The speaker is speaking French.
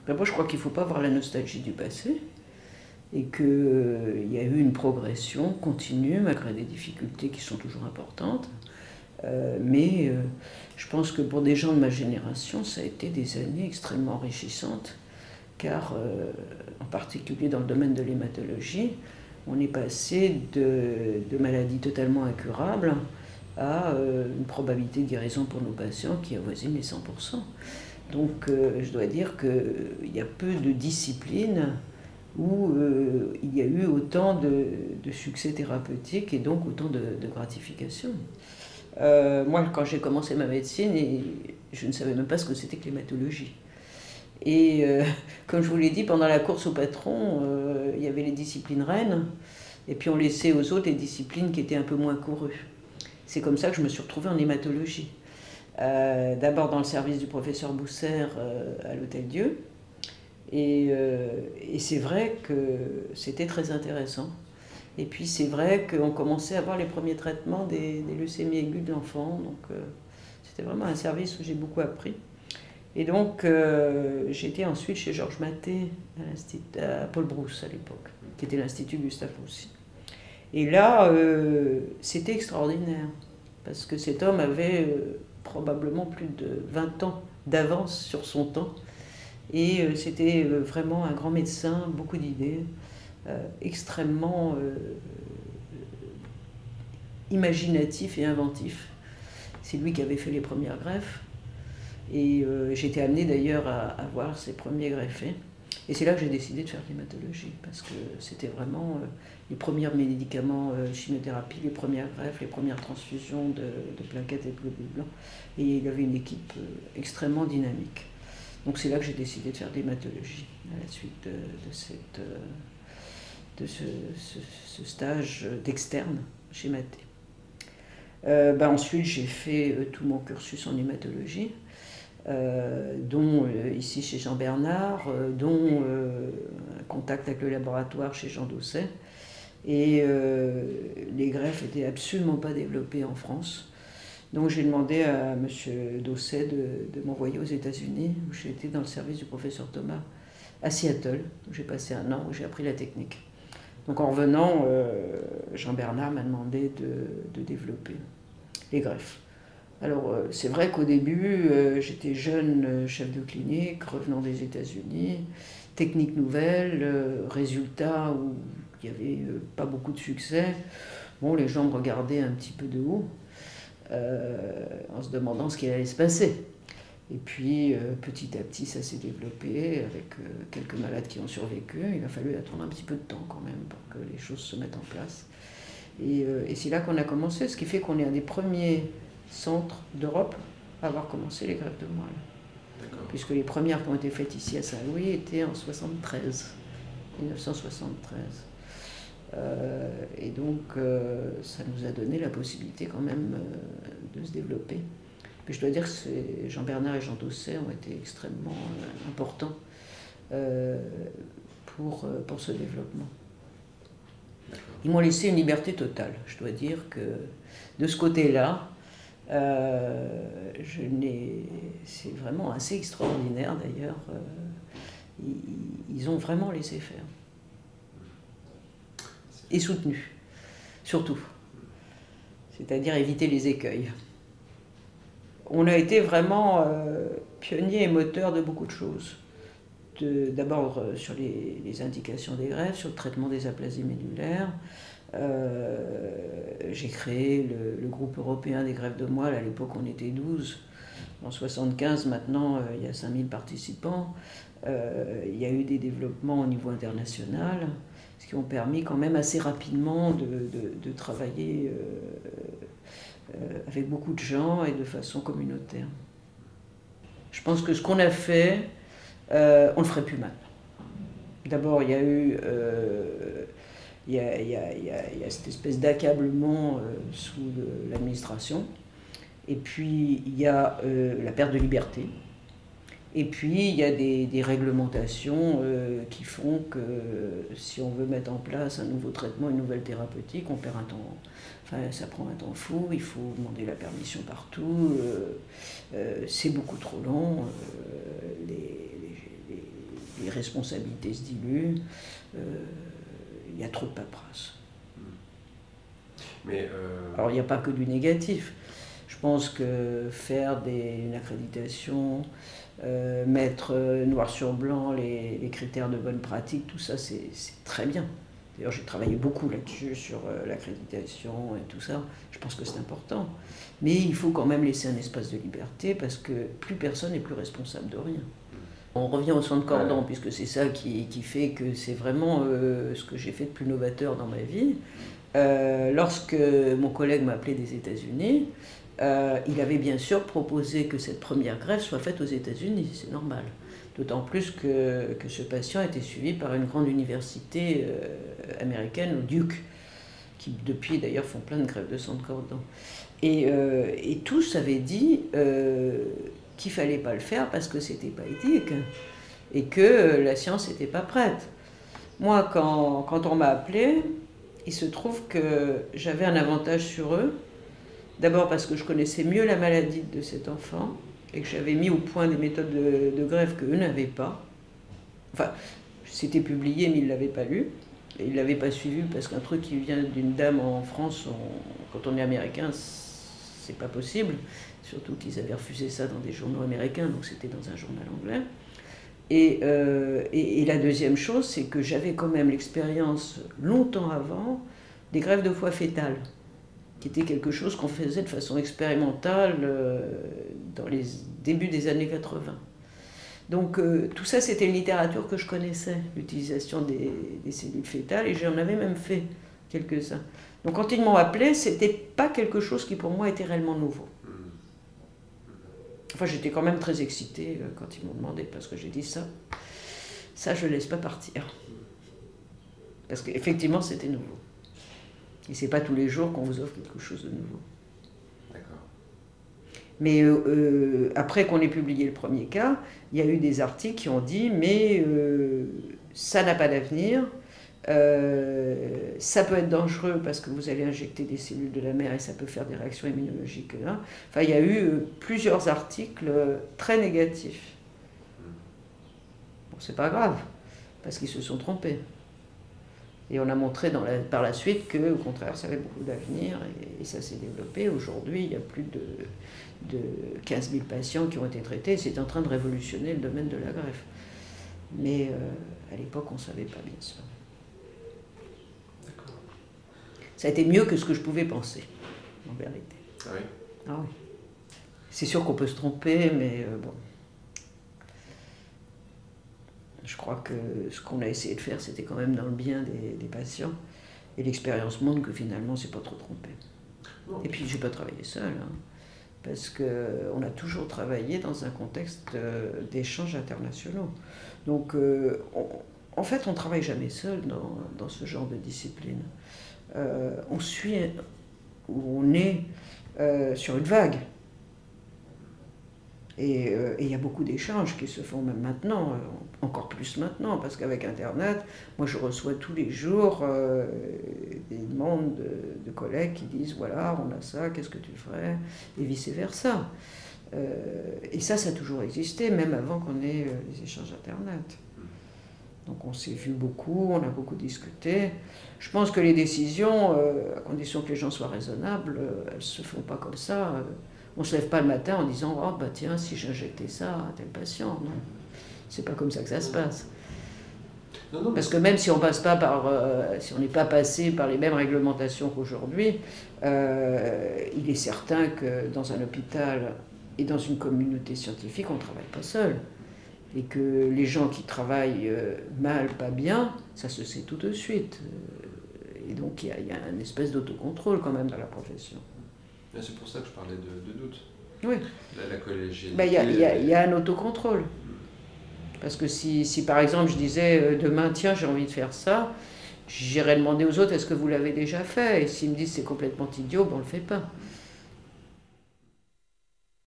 Moi, je crois qu'il ne faut pas avoir la nostalgie du passé et qu'il y a eu une progression continue malgré des difficultés qui sont toujours importantes. Mais je pense que pour des gens de ma génération, ça a été des années extrêmement enrichissantes, car en particulier dans le domaine de l'hématologie, on est passé de maladies totalement incurables à une probabilité de guérison pour nos patients qui avoisine les 100%. Donc je dois dire qu'il y a peu de disciplines où il y a eu autant de succès thérapeutique et donc autant de gratification. Moi, quand j'ai commencé ma médecine, je ne savais même pas ce que c'était que l'hématologie. Et comme je vous l'ai dit, pendant la course au patron, il y avait les disciplines reines, et puis on laissait aux autres les disciplines qui étaient un peu moins courues. C'est comme ça que je me suis retrouvée en hématologie. D'abord dans le service du professeur Bousser à l'Hôtel-Dieu. Et c'est vrai que c'était très intéressant. Et puis c'est vrai qu'on commençait à voir les premiers traitements des leucémies aiguës de l'enfant. Donc c'était vraiment un service où j'ai beaucoup appris. Et donc j'étais ensuite chez Georges Mathé à Paul Brousse à l'époque, qui était l'Institut Gustave Roussy. Et là, c'était extraordinaire, parce que cet homme avait probablement plus de 20 ans d'avance sur son temps. Et c'était vraiment un grand médecin, beaucoup d'idées, extrêmement imaginatif et inventif. C'est lui qui avait fait les premières greffes. Et j'étais amenée d'ailleurs à voir ses premiers greffés. Et c'est là que j'ai décidé de faire l'hématologie, parce que c'était vraiment les premiers médicaments, chimiothérapie, les premières greffes, les premières transfusions de plaquettes et de globules blancs. Et il y avait une équipe extrêmement dynamique. Donc c'est là que j'ai décidé de faire de l'hématologie, à la suite de ce stage d'externe chez Mathé. Ensuite, j'ai fait tout mon cursus en hématologie. Dont ici chez Jean Bernard, dont un contact avec le laboratoire chez Jean Dosset. Et les greffes n'étaient absolument pas développées en France. Donc j'ai demandé à M. Dosset de m'envoyer aux États-Unis, où j'ai été dans le service du professeur Thomas à Seattle, où j'ai passé un an, où j'ai appris la technique. Donc en revenant, Jean Bernard m'a demandé de développer les greffes. Alors c'est vrai qu'au début, j'étais jeune chef de clinique, revenant des États-Unis, technique nouvelle, résultat où il n'y avait pas beaucoup de succès. Bon, les gens me regardaient un petit peu de haut, en se demandant ce qui allait se passer. Et puis petit à petit, ça s'est développé avec quelques malades qui ont survécu. Il a fallu attendre un petit peu de temps quand même pour que les choses se mettent en place. Et c'est là qu'on a commencé, ce qui fait qu'on est un des premiers centres d'Europe à avoir commencé les greffes de moelle. Puisque les premières qui ont été faites ici à Saint-Louis étaient en 1973. Et donc ça nous a donné la possibilité quand même de se développer. Mais je dois dire que Jean Bernard et Jean Dosset ont été extrêmement importants pour ce développement. Ils m'ont laissé une liberté totale. Je dois dire que de ce côté-là, c'est vraiment assez extraordinaire d'ailleurs. Ils ont vraiment laissé faire. Et soutenu, surtout. C'est-à-dire éviter les écueils. On a été vraiment pionniers et moteurs de beaucoup de choses. D'abord sur les indications des greffes, sur le traitement des aplasies médulaires. J'ai créé le groupe européen des greffes de moelle. À l'époque, on était 12. En 1975, maintenant, il y a 5000 participants. Il y a eu des développements au niveau international, ce qui ont permis quand même assez rapidement de travailler avec beaucoup de gens et de façon communautaire. Je pense que ce qu'on a fait, on ne le ferait plus mal. D'abord, il y a eu il y a cette espèce d'accablement sous l'administration. Et puis, il y a la perte de liberté. Et puis, il y a des réglementations qui font que si on veut mettre en place un nouveau traitement, une nouvelle thérapeutique, on perd un temps. Enfin, ça prend un temps fou, il faut demander la permission partout, c'est beaucoup trop long. responsabilités se diluent, il y a trop de paperasse. Mais Alors il n'y a pas que du négatif. Je pense que faire une accréditation, mettre noir sur blanc les critères de bonne pratique, tout ça c'est très bien. D'ailleurs j'ai travaillé beaucoup là-dessus, sur l'accréditation et tout ça. Je pense que c'est important. Mais il faut quand même laisser un espace de liberté parce que plus personne n'est plus responsable de rien. On revient au son de cordon, puisque c'est ça qui fait que c'est vraiment ce que j'ai fait de plus novateur dans ma vie. Lorsque mon collègue m'a appelé des États-Unis, il avait bien sûr proposé que cette première greffe soit faite aux États-Unis, c'est normal. D'autant plus que ce patient était suivi par une grande université américaine, au Duke, qui depuis d'ailleurs font plein de greffes de son de cordon. Et tous avaient dit qu'il ne fallait pas le faire parce que c'était pas éthique et que la science n'était pas prête. Moi, quand on m'a appelé, il se trouve que j'avais un avantage sur eux. D'abord parce que je connaissais mieux la maladie de cet enfant et que j'avais mis au point des méthodes de greffe qu'eux n'avaient pas. Enfin, c'était publié, mais ils ne l'avaient pas lu. Et ils ne l'avaient pas suivi parce qu'un truc qui vient d'une dame en France, quand on est américain, c'est pas possible. Surtout qu'ils avaient refusé ça dans des journaux américains, donc c'était dans un journal anglais. Et la deuxième chose, c'est que j'avais quand même l'expérience, longtemps avant, des greffes de foie fétale, qui était quelque chose qu'on faisait de façon expérimentale dans les débuts des années 80. Donc tout ça, c'était une littérature que je connaissais, l'utilisation des cellules fétales, et j'en avais même fait quelques-uns. Donc quand ils m'ont appelé, c'était pas quelque chose qui pour moi était réellement nouveau. Enfin, j'étais quand même très excitée quand ils m'ont demandé, parce que j'ai dit ça je ne laisse pas partir. Parce qu'effectivement, c'était nouveau. Et c'est pas tous les jours qu'on vous offre quelque chose de nouveau. D'accord. Mais après qu'on ait publié le premier cas, il y a eu des articles qui ont dit mais ça n'a pas d'avenir, ça peut être dangereux parce que vous allez injecter des cellules de la mère et ça peut faire des réactions immunologiques. Hein. Enfin, il y a eu plusieurs articles très négatifs. Bon, c'est pas grave, parce qu'ils se sont trompés. Et on a montré par la suite qu'au contraire, ça avait beaucoup d'avenir et ça s'est développé. Aujourd'hui, il y a plus de 15 000 patients qui ont été traités. C'est en train de révolutionner le domaine de la greffe. Mais à l'époque, on ne savait pas, bien sûr. D'accord. Ça a été mieux que ce que je pouvais penser, en vérité. Ah oui. Ah oui. C'est sûr qu'on peut se tromper, mais bon. Je crois que ce qu'on a essayé de faire, c'était quand même dans le bien des patients. Et l'expérience montre que finalement, c'est pas trop trompé. Non. Et puis, j'ai pas travaillé seul, hein, parce qu'on a toujours travaillé dans un contexte d'échanges internationaux. Donc, en fait, on ne travaille jamais seul dans ce genre de discipline. On suit, ou on est sur une vague. Et il y a beaucoup d'échanges qui se font même maintenant, encore plus maintenant, parce qu'avec Internet, moi je reçois tous les jours des demandes de collègues qui disent voilà, on a ça, qu'est-ce que tu ferais, et vice-versa. Et ça a toujours existé, même avant qu'on ait les échanges Internet. Donc on s'est vu beaucoup, on a beaucoup discuté. Je pense que les décisions, à condition que les gens soient raisonnables, elles ne se font pas comme ça. On ne se lève pas le matin en disant « Oh, bah tiens, si j'injectais ça à tel patient ». Non, c'est pas comme ça que ça se passe. Non, parce que même si on passe pas si on n'est pas passé par les mêmes réglementations qu'aujourd'hui, il est certain que dans un hôpital et dans une communauté scientifique, on ne travaille pas seul. Et que les gens qui travaillent mal, pas bien, ça se sait tout de suite. Et donc il y a une espèce d'autocontrôle quand même dans la profession. C'est pour ça que je parlais de doute. Oui. La collégialité. Il y a un autocontrôle. Parce que si par exemple je disais demain, tiens, j'ai envie de faire ça, j'irais demander aux autres est-ce que vous l'avez déjà fait. Et s'ils me disent c'est complètement idiot, ben on ne le fait pas.